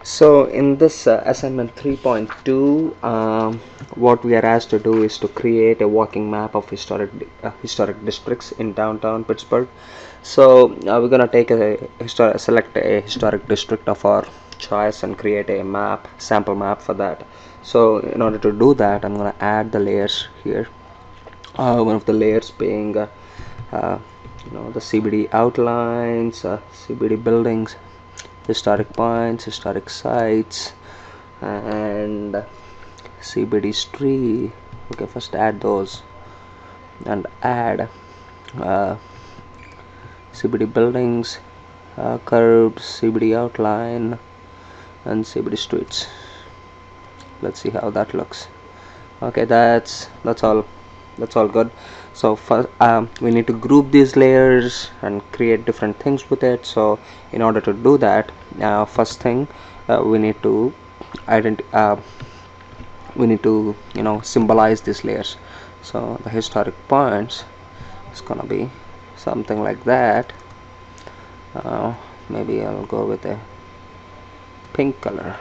So in this assignment 3.2, what we are asked to do is to create a walking map of historic districts in downtown Pittsburgh. So we're gonna take select a historic district of our choice and create a sample map for that. So in order to do that, I'm gonna add the layers here. One of the layers being uh, the CBD outlines, CBD buildings, historic points, historic sites, and CBD street. Okay, first add those and add uh, CBD buildings, curbs, CBD outline, and CBD streets. Let's see how that looks. Okay, that's all good. So first we need to group these layers and create different things with it. So in order to do that, first thing we need to symbolize these layers. So the historic points is gonna be something like that. Maybe I'll go with a pink color.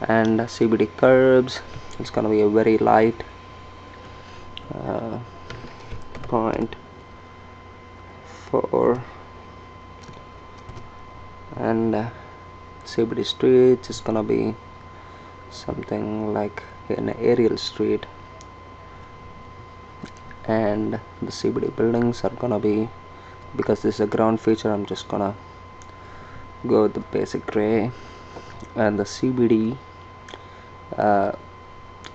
And CBD curbs, it's gonna be a very light point 4, and CBD streets is gonna be something like an aerial street, and the CBD buildings are gonna be, because this is a ground feature, I'm just gonna go with the basic gray, and the CBD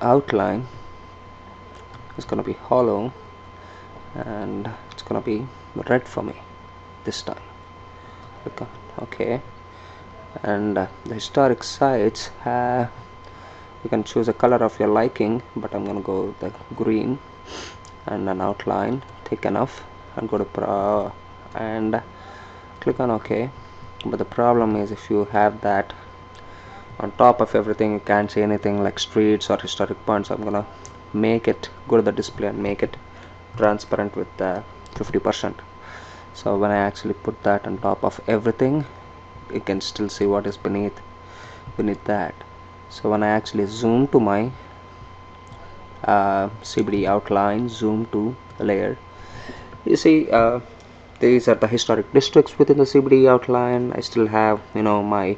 outline is gonna be hollow, and it's gonna be red for me this time. Okay, and the historic sites, you can choose a color of your liking, but I'm gonna go with the green, and an outline thick enough, and go to and click on OK. But the problem is, if you have that on top of everything, you can't see anything like streets or historic points. I'm gonna go to the display and make it transparent with 50%. So when I actually put that on top of everything, you can still see what is beneath that. So when I actually zoom to my CBD outline, zoom to the layer, you see these are the historic districts within the CBD outline. I still have my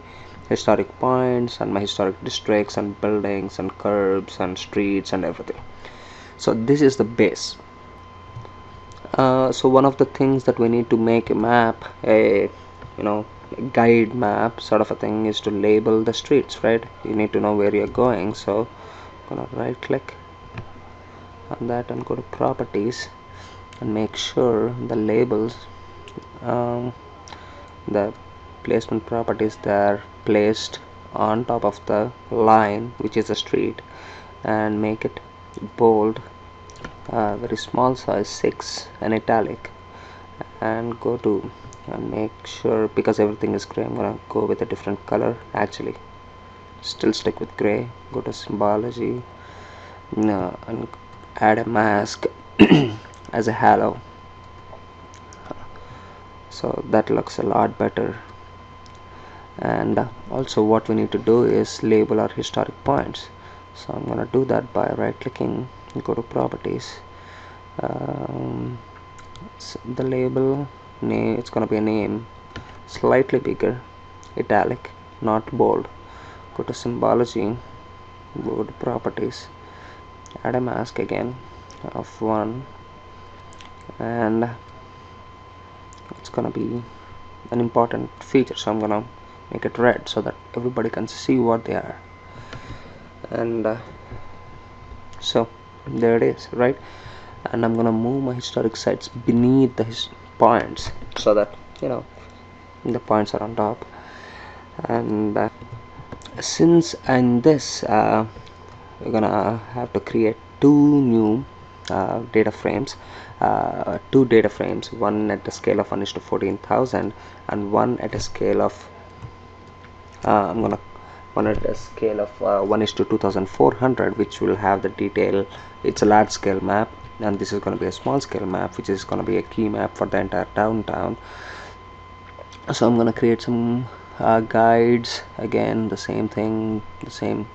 historic points and my historic districts and buildings and curbs and streets and everything. So this is the base. So one of the things that we need to make a map, a guide map sort of a thing, is to label the streets, right? You need to know where you're going. So I'm gonna right click on that and go to properties and make sure the labels, the placement properties, they are placed on top of the line, which is a street, and make it bold, very small size 6 and italic, and go to and make sure, because everything is gray, I'm gonna go with a different color. Actually, still stick with gray. Go to symbology, and add a mask as a halo, so that looks a lot better. And also what we need to do is label our historic points. So I'm gonna do that by right clicking, go to properties, so the label name, it's gonna be a name, slightly bigger, italic, not bold. Go to symbology, go to properties, add a mask again of 1, and it's gonna be an important feature, so I'm gonna make it red so that everybody can see what they are. And so there it is, right? And I'm gonna move my historic sites beneath the points, so that the points are on top. And since in this we're gonna have to create two new data frames, one at the scale of 1:14,000 and one at a scale of one at a scale of 1:2400, which will have the detail. It's a large scale map, and this is going to be a small scale map, which is going to be a key map for the entire downtown. So I'm going to create some Guides, again the same thing, the same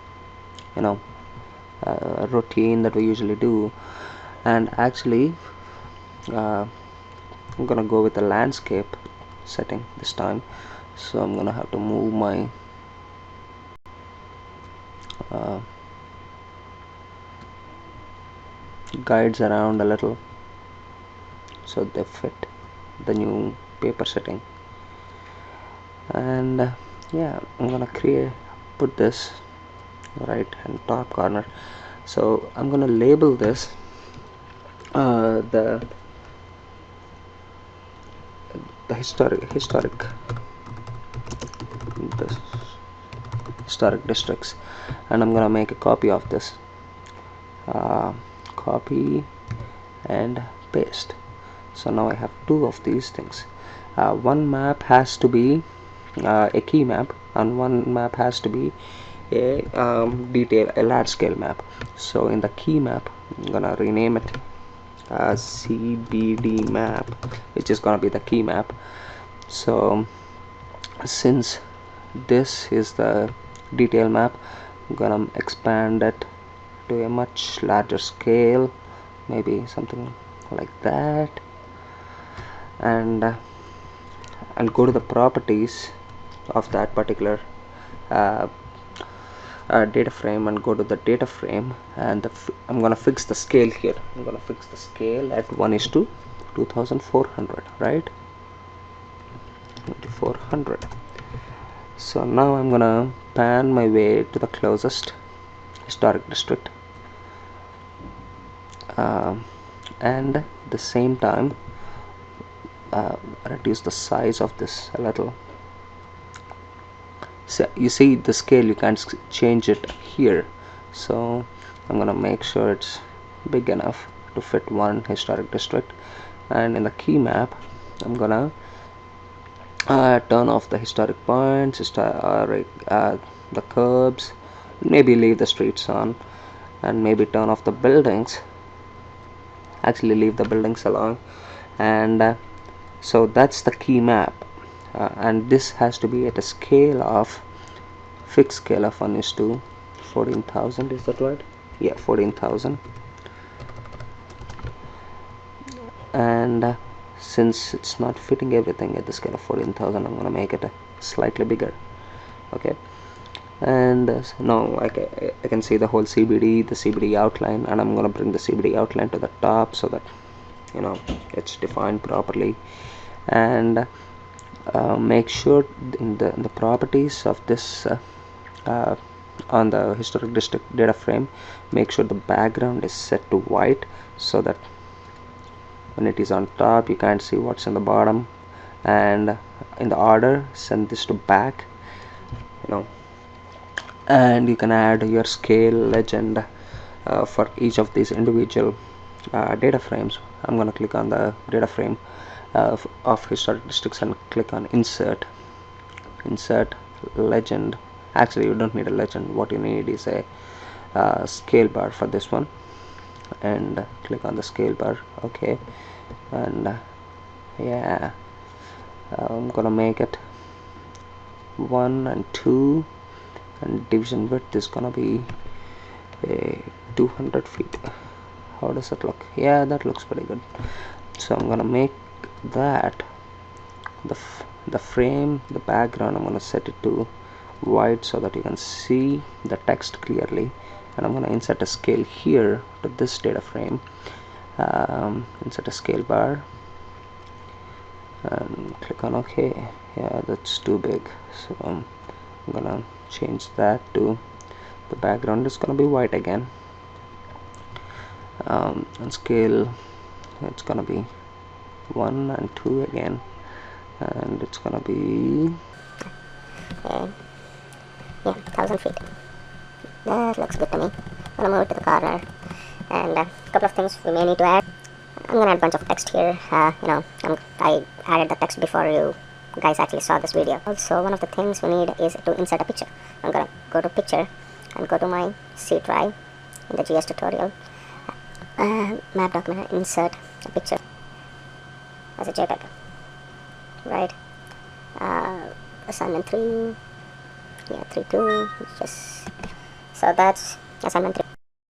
routine that we usually do. And actually I'm gonna go with the landscape setting this time, so I'm gonna have to move my guides around a little so they fit the new paper setting. And yeah, I'm gonna put this right hand top corner. So I'm gonna label this the historic districts, and I'm gonna make a copy of this, copy and paste. So now I have two of these things. One map has to be a key map, and one map has to be a large scale map. So in the key map, I'm gonna rename it as CBD map, which is gonna be the key map. So since this is the detail map, I'm gonna expand it to a much larger scale, maybe something like that, and go to the properties of that particular data frame, and go to the data frame, and I'm gonna fix the scale here. I'm gonna fix the scale at 1:2400, right? 2400. So now I'm gonna pan my way to the closest historic district, and at the same time reduce the size of this a little. So you see the scale, you can't change it here, so I'm gonna make sure it's big enough to fit one historic district. And in the key map, I'm gonna turn off the historic points, the curbs, maybe leave the streets on, and maybe turn off the buildings. Actually leave the buildings alone. And so that's the key map, and this has to be at a scale of fixed scale of 1:14,000. Is that right? Yeah, 14,000. And since it's not fitting everything at the scale of 14,000, I'm gonna make it slightly bigger. Okay, and now I can see the whole CBD, the CBD outline, and I'm gonna bring the CBD outline to the top so that it's defined properly. And make sure in the properties of this on the historic district data frame, make sure the background is set to white, so that when it is on top you can't see what's in the bottom. And in the order, send this to back, and you can add your scale legend for each of these individual data frames. I'm going to click on the data frame of historic districts and click on insert legend. Actually, you don't need a legend. What you need is a scale bar for this one, and click on the scale bar. Okay, and yeah, I'm gonna make it 1 and 2, and division width is gonna be 200 feet. How does that look? Yeah, that looks pretty good. So I'm gonna make that the frame, the background, I'm gonna set it to white so that you can see the text clearly. And I'm gonna insert a scale here to this data frame. Insert a scale bar and click on OK. Yeah, that's too big, so I'm gonna change that to the background is gonna be white again. And scale, it's gonna be 1 and 2 again, and it's gonna be 1,000 feet. That looks good to me. I'm gonna move it to the corner, and a couple of things we may need to add. I'm gonna add a bunch of text here. I added the text before you guys actually saw this video. Also, one of the things we need is to insert a picture. I'm gonna go to picture and go to my C drive in the GIS tutorial. Map document, insert a picture as a JPEG, right? assignment 3. Yeah, 3-2. Just so that's assignment